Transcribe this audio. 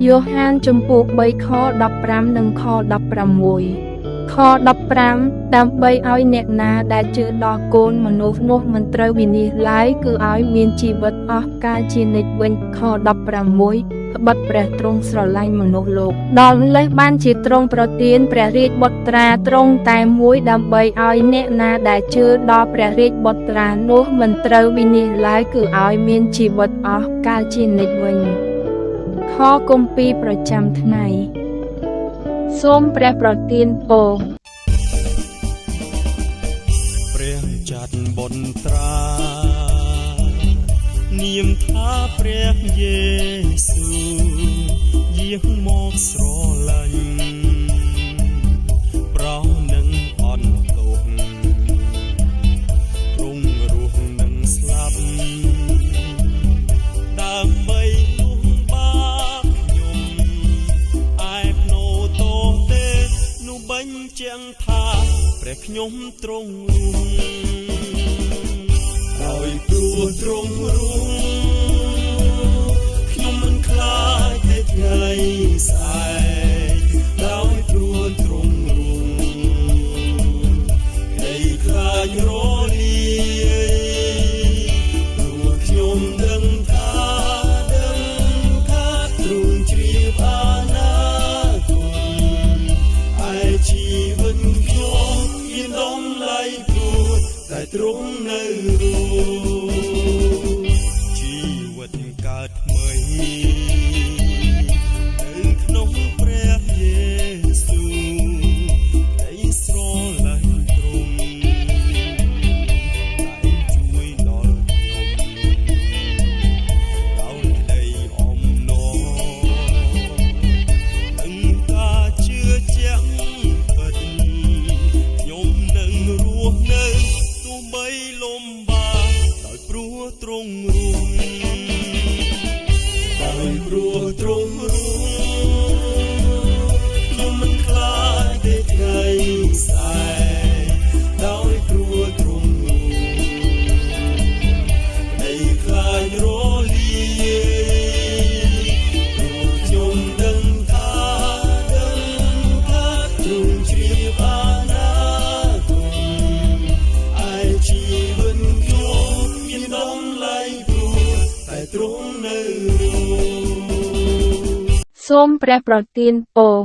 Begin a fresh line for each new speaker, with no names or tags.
យ៉ូហានចំពោះ3ខ15និងខ16ខ15ដើម្បីឲ្យអ្នកណាដែលជឿដល់កូនមនុស្សនោះមិនត្រូវវិនិច្ឆ័យឡើយគឺឲ្យមានជីវិតអស់កលជានិច្ចវិញខ16ត្បិតព្រះទ្រង់ស្រឡាញ់មនុស្សលោកដល់ម្លេះបានជាទ្រង់ប្រទានព្រះរាជបុត្រាទ្រង់តែមួយដើម្បីឲ្យអ្នកណាដែលជឿដល់ព្រះរាជបុត្រានោះមិនត្រូវវិនិច្ឆ័យឡើយគឺឲ្យមានជីវិតអស់កលជានិច្ចវិញខគម្ពីរប្រចាំថ្ងៃសូមព្រះប្រទានពរ
ព្រះចាត់បុត្រានាមថាព្រះយេស៊ូយាងមកស្រឡាញ់ប្រោនឹងអន់ទុក្ខទ្រង់រស់នឹងស្លាប់ដើម្បីលុបបាបខ្ញុំឯភ្នោតោទេនោះបញ្ជាក់ថាព្រះខ្ញុំទ្រង់រស់ដោយព្រោះទ្រង់រស់ខ្ញុំមិនខ្លាចទេថ្ងៃស្អែកដោយព្រោះទ្រង់រស់ហើយខ្លាចរលាយព្រោះខ្ញុំដឹងថាទ្រង់ជ្រាបអនាគតឯជីវិតខ្ញុំមានតម្លៃព្រោះតែទ្រង់នៅរស់ជីវិតកើតថ្មីនៅក្នុងព្រះយេស៊ូនៃស្រឡាញ់ទ្រង់តែជួយដល់ខ្ញុំដោយក្តីអំណរនិងការជឿជាក់ពិតខ្ញុំនឹងរស់នៅទោះបីលំបាកដោយព្រោះទ្រង់រស់ដោយព្រោះទ្រង់រស់ខ្ញុំមិនខ្លាចទេថ្ងៃស្អែកដោយព្រោះទ្រង់រស់នៃខ្លាចរលាយព្រោះខ្ញុំដឹងថាទ្រង់ជ្រាបអនាគតឯជីវិតខ្ញុំមានតម្លៃព្រោះតែទ្រង់នៅរស់សូមព្រះប្រទានពរ